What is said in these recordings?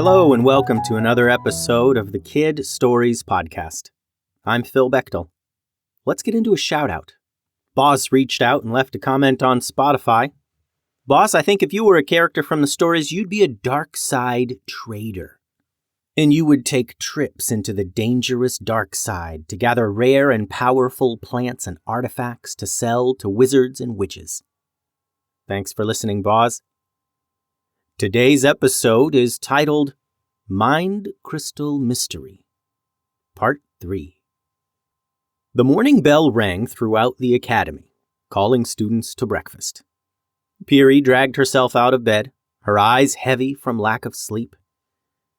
Hello and welcome to another episode of the Kid Stories Podcast. I'm Phil Bechtel. Let's get into a shout-out. Boss reached out and left a comment on Spotify. Boss, I think if you were a character from the stories, you'd be a dark side trader. And you would take trips into the dangerous dark side to gather rare and powerful plants and artifacts to sell to wizards and witches. Thanks for listening, Boss. Today's episode is titled Mind Crystal Mystery, Part 3. The morning bell rang throughout the academy, calling students to breakfast. Pirie dragged herself out of bed, her eyes heavy from lack of sleep.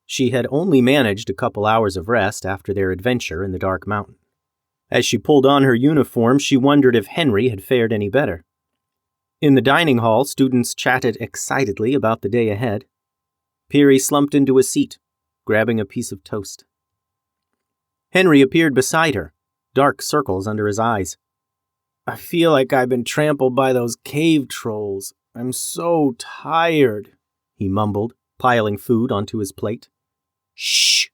She had only managed a couple hours of rest after their adventure in the dark mountain. As she pulled on her uniform, she wondered if Henry had fared any better. In the dining hall, students chatted excitedly about the day ahead. Pirie slumped into a seat, grabbing a piece of toast. Henry appeared beside her, dark circles under his eyes. "I feel like I've been trampled by those cave trolls. I'm so tired," he mumbled, piling food onto his plate. "Shh,"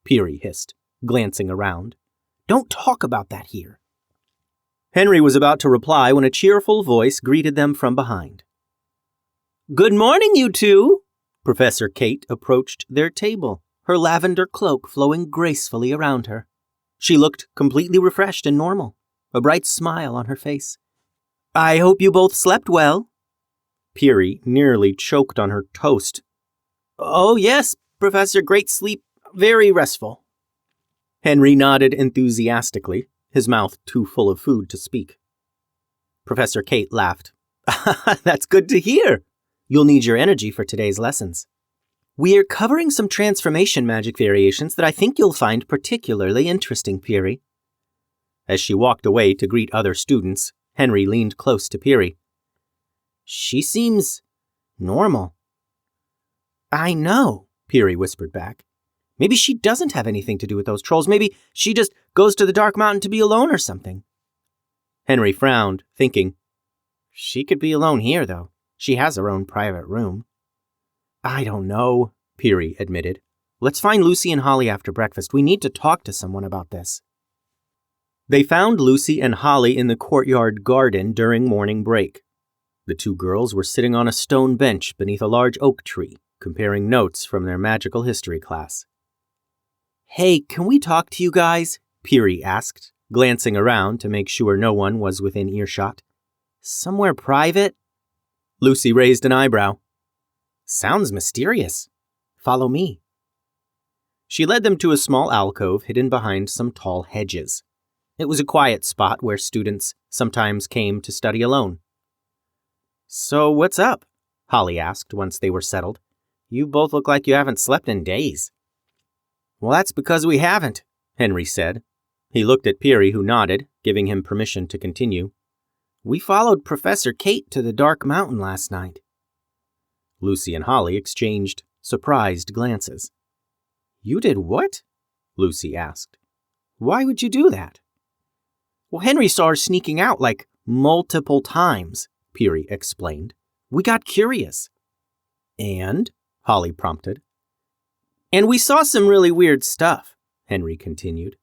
Pirie hissed, glancing around. "Don't talk about that here." Henry was about to reply when a cheerful voice greeted them from behind. "Good morning, you two!" Professor Kate approached their table, her lavender cloak flowing gracefully around her. She looked completely refreshed and normal, a bright smile on her face. "I hope you both slept well." Pirie nearly choked on her toast. "Oh yes, Professor, great sleep, very restful." Henry nodded enthusiastically, his mouth too full of food to speak. Professor Kate laughed. "That's good to hear. You'll need your energy for today's lessons. We're covering some transformation magic variations that I think you'll find particularly interesting, Pirie." As she walked away to greet other students, Henry leaned close to Pirie. "She seems normal." "I know," Pirie whispered back. "Maybe she doesn't have anything to do with those trolls. Maybe she just goes to the dark mountain to be alone or something." Henry frowned, thinking, "She could be alone here, though. She has her own private room." "I don't know," Pirie admitted. "Let's find Lucy and Holly after breakfast. We need to talk to someone about this." They found Lucy and Holly in the courtyard garden during morning break. The two girls were sitting on a stone bench beneath a large oak tree, comparing notes from their magical history class. "Hey, can we talk to you guys?" Pirie asked, glancing around to make sure no one was within earshot. "Somewhere private?" Lucy raised an eyebrow. "Sounds mysterious. Follow me." She led them to a small alcove hidden behind some tall hedges. It was a quiet spot where students sometimes came to study alone. "So what's up?" Holly asked once they were settled. "You both look like you haven't slept in days." "Well, that's because we haven't," Henry said. He looked at Pirie, who nodded, giving him permission to continue. "We followed Professor Kate to the dark mountain last night." Lucy and Holly exchanged surprised glances. "You did what?" Lucy asked. "Why would you do that?" "Well, Henry saw her sneaking out like multiple times," Pirie explained. "We got curious." "And?" Holly prompted. "And we saw some really weird stuff," Henry continued,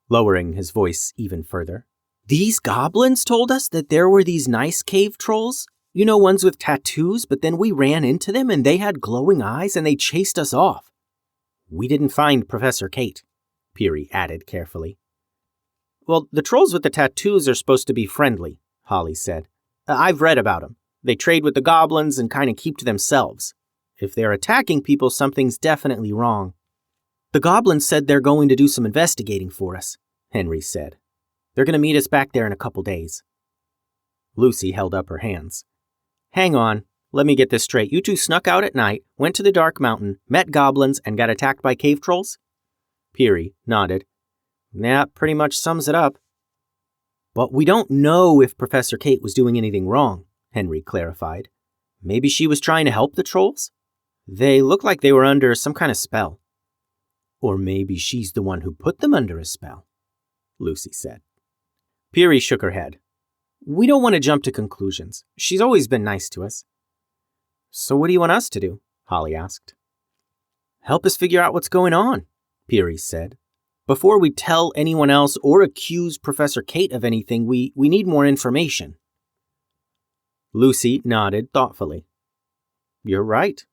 lowering his voice even further. "These goblins told us that there were these nice cave trolls, you know, ones with tattoos, but then we ran into them and they had glowing eyes and they chased us off." "We didn't find Professor Kate," Pirie added carefully. "Well, the trolls with the tattoos are supposed to be friendly," Holly said. "I've read about them. They trade with the goblins and kind of keep to themselves. If they're attacking people, something's definitely wrong." "The goblins said they're going to do some investigating for us," Henry said. "They're going to meet us back there in a couple days." Lucy held up her hands. "Hang on, let me get this straight. You two snuck out at night, went to the dark mountain, met goblins, and got attacked by cave trolls?" Pirie nodded. "That pretty much sums it up." "But we don't know if Professor Kate was doing anything wrong," Henry clarified. "Maybe she was trying to help the trolls? They look like they were under some kind of spell." "Or maybe she's the one who put them under a spell," Lucy said. Pirie shook her head. "We don't want to jump to conclusions. She's always been nice to us." "So what do you want us to do?" Holly asked. Help us figure out what's going on, Pirie said. Before we tell anyone else or accuse Professor Kate of anything, we need more information. Lucy nodded thoughtfully. You're right.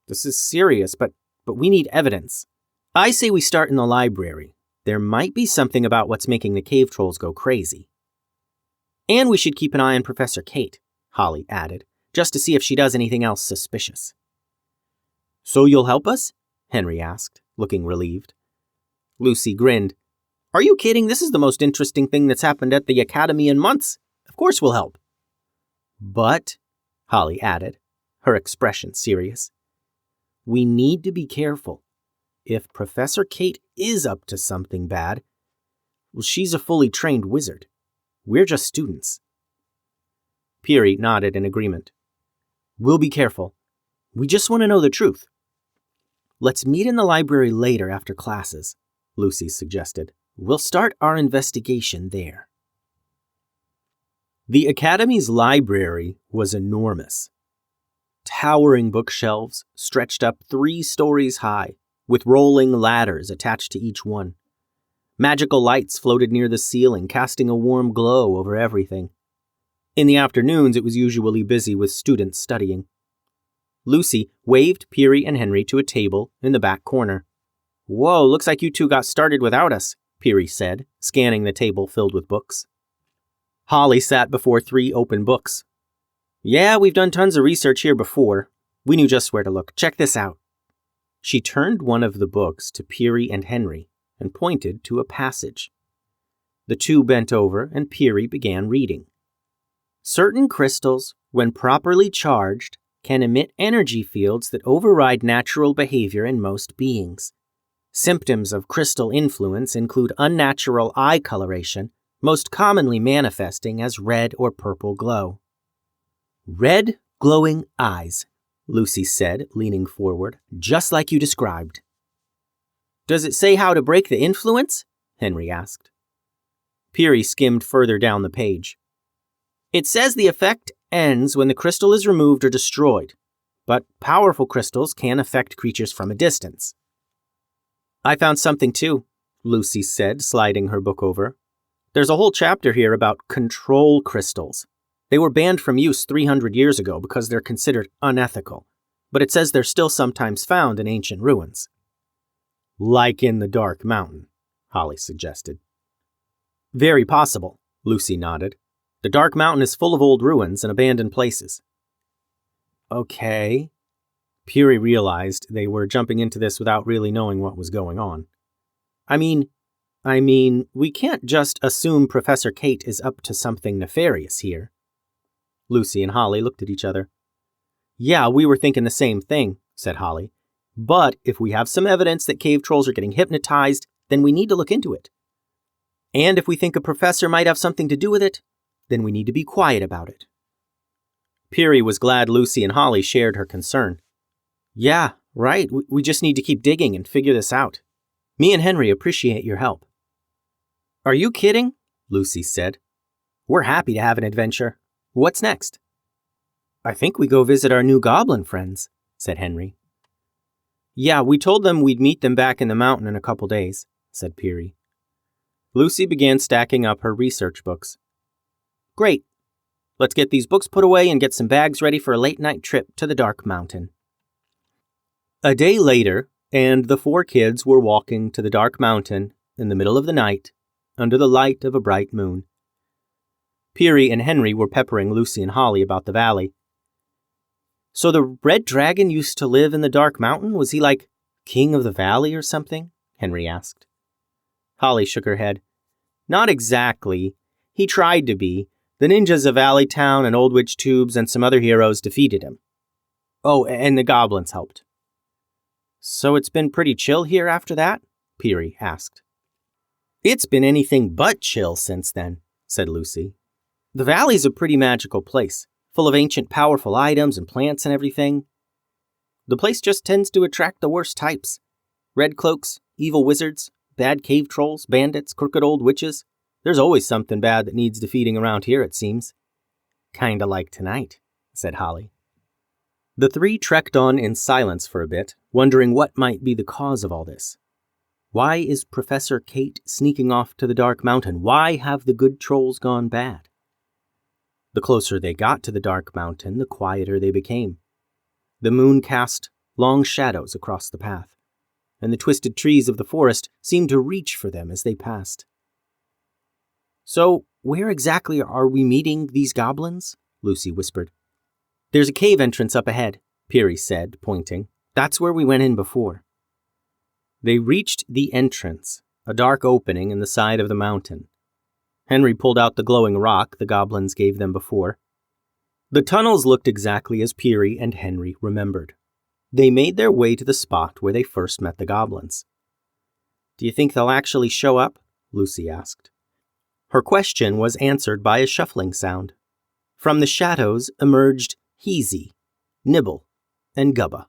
This is serious, but we need evidence. I say we start in the library. There might be something about what's making the cave trolls go crazy. And we should keep an eye on Professor Kate, Holly added, just to see if she does anything else suspicious. So you'll help us? Henry asked, looking relieved. Lucy grinned. Are you kidding? This is the most interesting thing that's happened at the Academy in months. Of course we'll help. But, Holly added, her expression serious, we need to be careful. If Professor Kate is up to something bad, well, she's a fully trained wizard. We're just students. Pirie nodded in agreement. We'll be careful. We just want to know the truth. Let's meet in the library later after classes, Lucy suggested. We'll start our investigation there. The Academy's library was enormous. Towering bookshelves stretched up 3 stories high, with rolling ladders attached to each one. Magical lights floated near the ceiling, casting a warm glow over everything. In the afternoons, it was usually busy with students studying. Lucy waved Pirie and Henry to a table in the back corner. Whoa, looks like you two got started without us, Pirie said, scanning the table filled with books. Holly sat before 3 open books. Yeah, we've done tons of research here before. We knew just where to look. Check this out. She turned one of the books to Pirie and Henry and pointed to a passage. The two bent over and Pirie began reading. Certain crystals, when properly charged, can emit energy fields that override natural behavior in most beings. Symptoms of crystal influence include unnatural eye coloration, most commonly manifesting as red or purple glow. Red, glowing eyes, Lucy said, leaning forward, just like you described. Does it say how to break the influence? Henry asked. Pirie skimmed further down the page. It says the effect ends when the crystal is removed or destroyed, but powerful crystals can affect creatures from a distance. I found something too, Lucy said, sliding her book over. There's a whole chapter here about control crystals. They were banned from use 300 years ago because they're considered unethical, but it says they're still sometimes found in ancient ruins. Like in the Dark Mountain, Holly suggested. Very possible, Lucy nodded. The Dark Mountain is full of old ruins and abandoned places. Okay. Pirie realized they were jumping into this without really knowing what was going on. I mean, we can't just assume Professor Kate is up to something nefarious here. Lucy and Holly looked at each other. Yeah, we were thinking the same thing, said Holly. But if we have some evidence that cave trolls are getting hypnotized, then we need to look into it. And if we think a professor might have something to do with it, then we need to be quiet about it. Pirie was glad Lucy and Holly shared her concern. Yeah, right. We just need to keep digging and figure this out. Me and Henry appreciate your help. Are you kidding? Lucy said. We're happy to have an adventure. What's next? I think we go visit our new goblin friends, said Henry. Yeah, we told them we'd meet them back in the mountain in a couple days, said Pirie. Lucy began stacking up her research books. Great. Let's get these books put away and get some bags ready for a late-night trip to the Dark Mountain. A day later, and the 4 kids were walking to the Dark Mountain in the middle of the night, under the light of a bright moon. Pirie and Henry were peppering Lucy and Holly about the valley. So the Red Dragon used to live in the Dark Mountain? Was he like king of the valley or something? Henry asked. Holly shook her head. Not exactly. He tried to be. The ninjas of Valley Town and Old Witch Tubes and some other heroes defeated him. Oh, and the goblins helped. So it's been pretty chill here after that? Pirie asked. It's been anything but chill since then, said Lucy. The valley's a pretty magical place, full of ancient powerful items and plants and everything. The place just tends to attract the worst types. Red cloaks, evil wizards, bad cave trolls, bandits, crooked old witches. There's always something bad that needs defeating around here, it seems. Kinda like tonight, said Holly. The 3 trekked on in silence for a bit, wondering what might be the cause of all this. Why is Professor Kate sneaking off to the Dark Mountain? Why have the good trolls gone bad? The closer they got to the Dark Mountain, the quieter they became. The moon cast long shadows across the path, and the twisted trees of the forest seemed to reach for them as they passed. "So, where exactly are we meeting these goblins?" Lucy whispered. "There's a cave entrance up ahead," Pirie said, pointing. "That's where we went in before." They reached the entrance, a dark opening in the side of the mountain. Henry pulled out the glowing rock the goblins gave them before. The tunnels looked exactly as Pirie and Henry remembered. They made their way to the spot where they first met the goblins. "Do you think they'll actually show up?" Lucy asked. Her question was answered by a shuffling sound. From the shadows emerged Heezy, Nibble, and Gubba.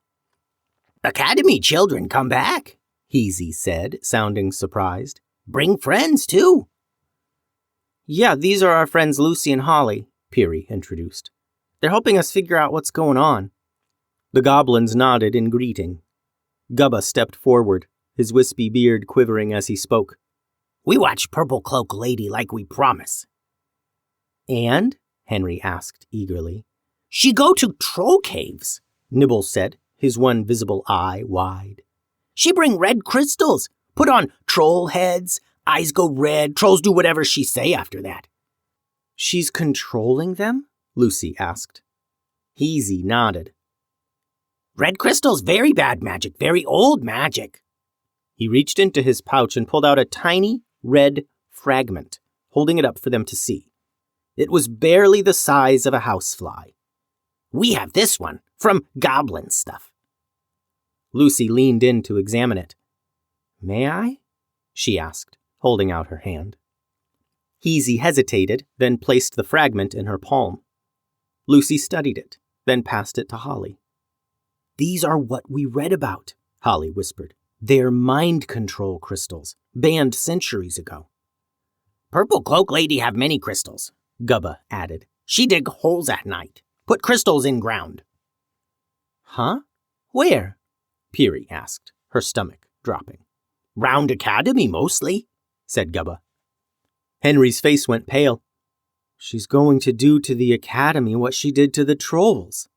"Academy children come back," Heezy said, sounding surprised. "Bring friends, too." "Yeah, these are our friends Lucy and Holly," Pirie introduced. "They're helping us figure out what's going on." The goblins nodded in greeting. Gubba stepped forward, his wispy beard quivering as he spoke. "We watched Purple Cloak Lady like we promised." "And?" Henry asked eagerly. "She go to troll caves," Nibble said, his one visible eye wide. "She bring red crystals, put on troll heads, eyes go red, trolls do whatever she say after that." "She's controlling them?" Lucy asked. Heezy nodded. "Red crystals very bad magic, very old magic." He reached into his pouch and pulled out a tiny red fragment, holding it up for them to see. It was barely the size of a housefly. "We have this one, from goblin stuff." Lucy leaned in to examine it. "May I?" she asked, holding out her hand. Heezy hesitated, then placed the fragment in her palm. Lucy studied it, then passed it to Holly. "These are what we read about," Holly whispered. "They're mind control crystals, banned centuries ago." "Purple Cloak Lady have many crystals," Gubba added. "She dig holes at night, put crystals in ground." "Huh? Where?" Pirie asked, her stomach dropping. "Round Academy, mostly," said Gubba. Henry's face went pale. "She's going to do to the Academy what she did to the trolls."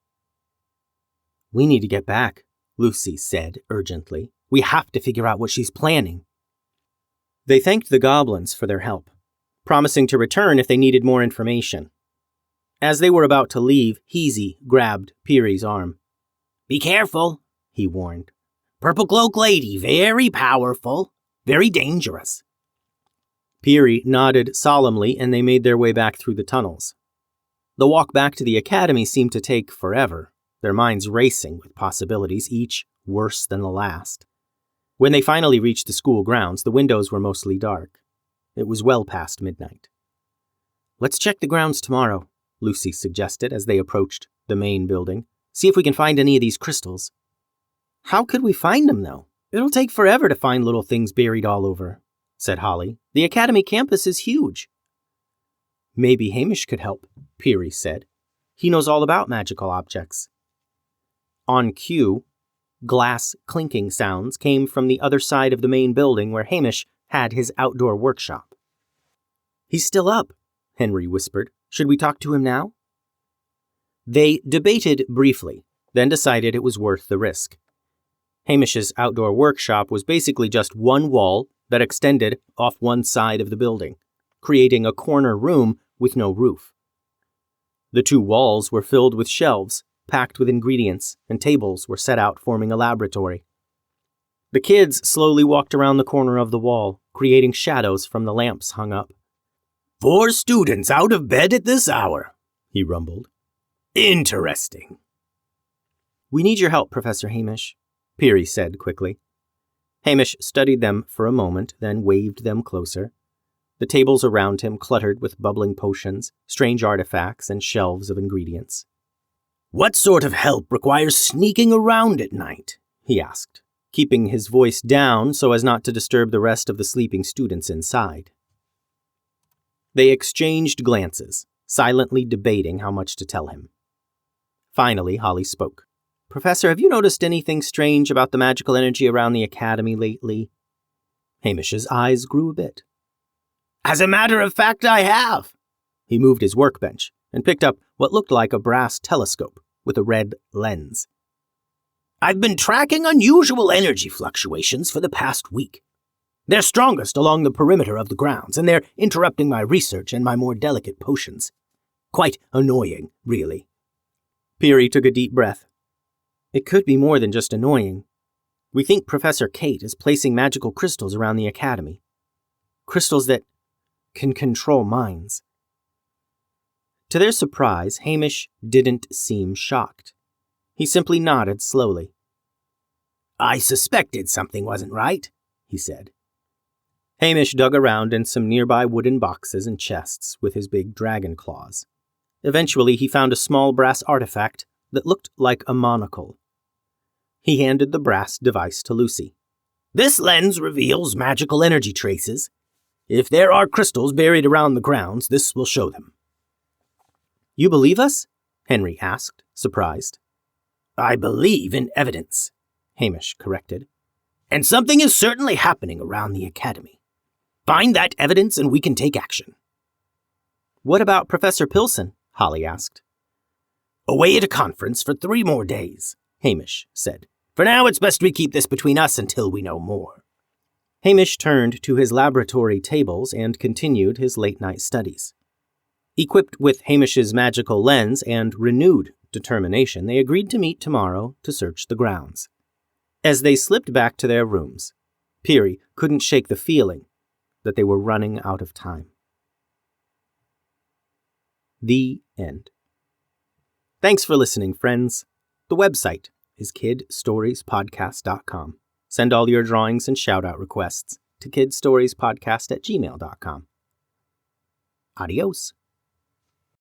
"We need to get back," Lucy said urgently. "We have to figure out what she's planning." They thanked the goblins for their help, promising to return if they needed more information. As they were about to leave, Heezy grabbed Pirie's arm. "Be careful," he warned. "Purple Cloak Lady, very powerful, very dangerous." Pirie nodded solemnly, and they made their way back through the tunnels. The walk back to the academy seemed to take forever, their minds racing with possibilities, each worse than the last. When they finally reached the school grounds, the windows were mostly dark. It was well past midnight. "Let's check the grounds tomorrow," Lucy suggested as they approached the main building. "See if we can find any of these crystals." "How could we find them, though? It'll take forever to find little things buried all over," said Holly. "The academy campus is huge." "Maybe Hamish could help," Pirie said. "He knows all about magical objects." On cue, glass clinking sounds came from the other side of the main building where Hamish had his outdoor workshop. "He's still up," Henry whispered. "Should we talk to him now?" They debated briefly, then decided it was worth the risk. Hamish's outdoor workshop was basically just one wall that extended off one side of the building, creating a corner room with no roof. The two walls were filled with shelves, packed with ingredients, and tables were set out forming a laboratory. The kids slowly walked around the corner of the wall, creating shadows from the lamps hung up. "4 students out of bed at this hour," he rumbled. "Interesting." "We need your help, Professor Hamish," Pirie said quickly. Hamish studied them for a moment, then waved them closer. The tables around him cluttered with bubbling potions, strange artifacts, and shelves of ingredients. "What sort of help requires sneaking around at night?" he asked, keeping his voice down so as not to disturb the rest of the sleeping students inside. They exchanged glances, silently debating how much to tell him. Finally, Holly spoke. Professor, have you noticed anything strange about the magical energy around the academy lately? Hamish's eyes grew a bit. As a matter of fact, I have. He moved his workbench and picked up what looked like a brass telescope with a red lens. I've been tracking unusual energy fluctuations for the past week. They're strongest along the perimeter of the grounds, and they're interrupting my research and my more delicate potions. Quite annoying, really. Pirie took a deep breath. It could be more than just annoying. We think Professor Kate is placing magical crystals around the academy. Crystals that can control minds. To their surprise, Hamish didn't seem shocked. He simply nodded slowly. I suspected something wasn't right, he said. Hamish dug around in some nearby wooden boxes and chests with his big dragon claws. Eventually, he found a small brass artifact that looked like a monocle. He handed the brass device to Lucy. This lens reveals magical energy traces. If there are crystals buried around the grounds, this will show them. You believe us? Henry asked, surprised. I believe in evidence, Hamish corrected. And something is certainly happening around the academy. Find that evidence and we can take action. What about Professor Pilson? Holly asked. Away at a conference for 3 more days, Hamish said. For now, it's best we keep this between us until we know more. Hamish turned to his laboratory tables and continued his late-night studies. Equipped with Hamish's magical lens and renewed determination, they agreed to meet tomorrow to search the grounds. As they slipped back to their rooms, Pirie couldn't shake the feeling that they were running out of time. The end. Thanks for listening, friends. The website is kidstoriespodcast.com. Send all your drawings and shout-out requests to kidstoriespodcast@gmail.com. Adios.